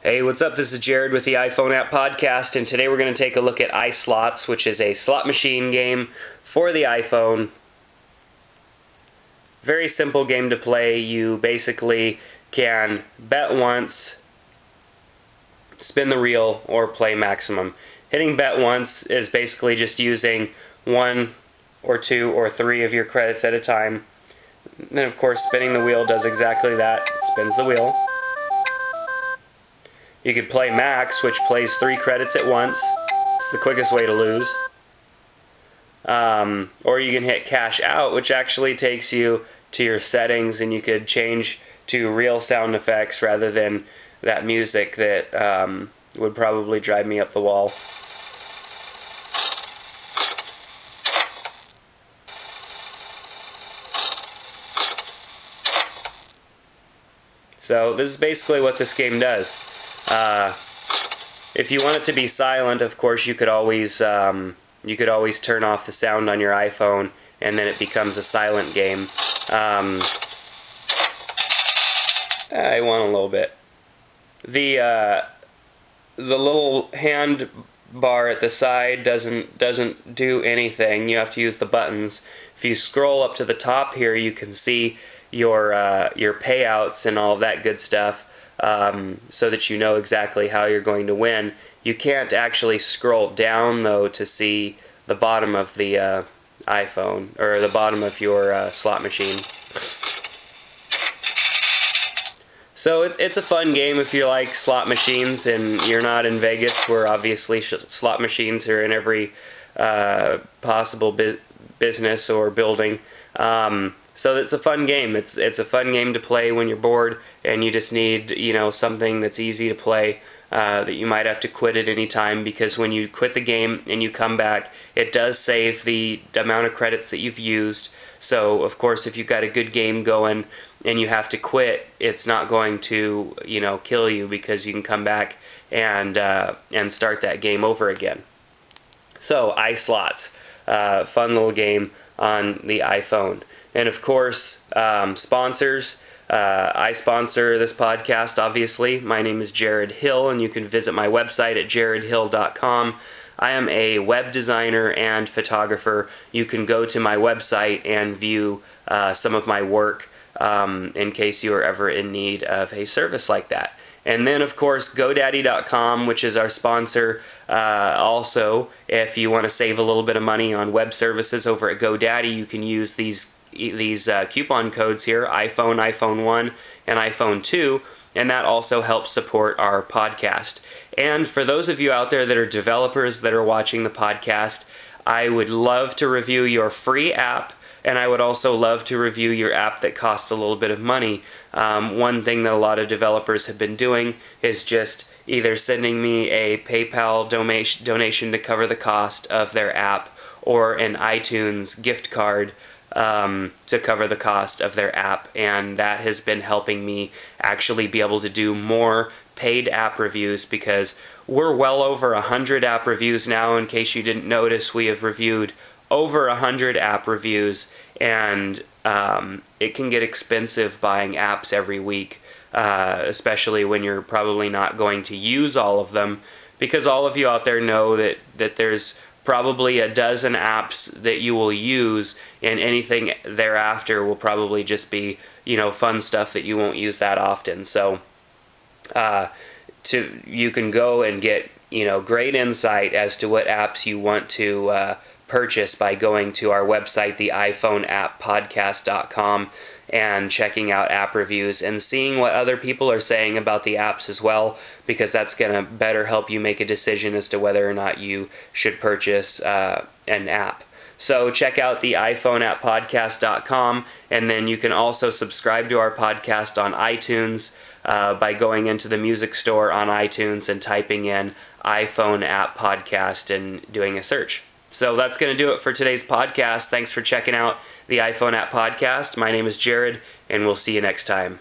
Hey, what's up? This is Jared with the iPhone App Podcast, and today we're going to take a look at iSlots, which is a slot machine game for the iPhone. Very simple game to play. You basically can bet once, spin the reel, or play maximum. Hitting bet once is basically just using 1 or 2 or 3 of your credits at a time. And then, of course, spinning the wheel does exactly that. It spins the wheel. You could play max, which plays 3 credits at once. It's the quickest way to lose. Or you can hit cash out, which actually takes you to your settings, and you could change to real sound effects rather than that music that would probably drive me up the wall. So this is basically what this game does. If you want it to be silent, of course, you could always turn off the sound on your iPhone, and then it becomes a silent game. I want a little bit. The little hand bar at the side doesn't do anything. You have to use the buttons. If you scroll up to the top here, you can see your payouts and all of that good stuff. So that you know exactly how you're going to win. You can't actually scroll down, though, to see the bottom of the iPhone, or the bottom of your slot machine. So it's a fun game if you like slot machines and you're not in Vegas, where obviously slot machines are in every possible business or building. So it's a fun game. It's a fun game to play when you're bored and you just need, something that's easy to play, that you might have to quit at any time, because when you quit the game and you come back, it does save the amount of credits that you've used. So of course, if you've got a good game going and you have to quit, it's not going to, kill you, because you can come back and start that game over again. So iSlots, fun little game on the iPhone. And of course, sponsors. I sponsor this podcast, obviously. My name is Jared Hill, and you can visit my website at jaredhill.com. I am a web designer and photographer. You can go to my website and view some of my work in case you are ever in need of a service like that. And then, of course, GoDaddy.com, which is our sponsor. Also, if you want to save a little bit of money on web services over at GoDaddy, you can use these coupon codes here, iPhone, iPhone 1, and iPhone 2, and that also helps support our podcast. And for those of you out there that are developers that are watching the podcast, I would love to review your free app, and I would also love to review your app that costs a little bit of money. One thing that a lot of developers have been doing is just either sending me a PayPal donation to cover the cost of their app, or an iTunes gift card to cover the cost of their app, and that has been helping me actually be able to do more paid app reviews, because we're well over 100 app reviews now. In case you didn't notice, we have reviewed over 100 app reviews, and it can get expensive buying apps every week, especially when you're probably not going to use all of them, because all of you out there know that there's probably a dozen apps that you will use, and anything thereafter will probably just be, fun stuff that you won't use that often. So you can go and get, great insight as to what apps you want to purchase by going to our website, the iPhoneAppPodcast.com, and checking out app reviews and seeing what other people are saying about the apps as well, because that's going to better help you make a decision as to whether or not you should purchase an app. So check out the iPhoneAppPodcast.com, and then you can also subscribe to our podcast on iTunes by going into the music store on iTunes and typing in iPhone App Podcast and doing a search. So that's going to do it for today's podcast. Thanks for checking out the iPhone App Podcast. My name is Jared, and we'll see you next time.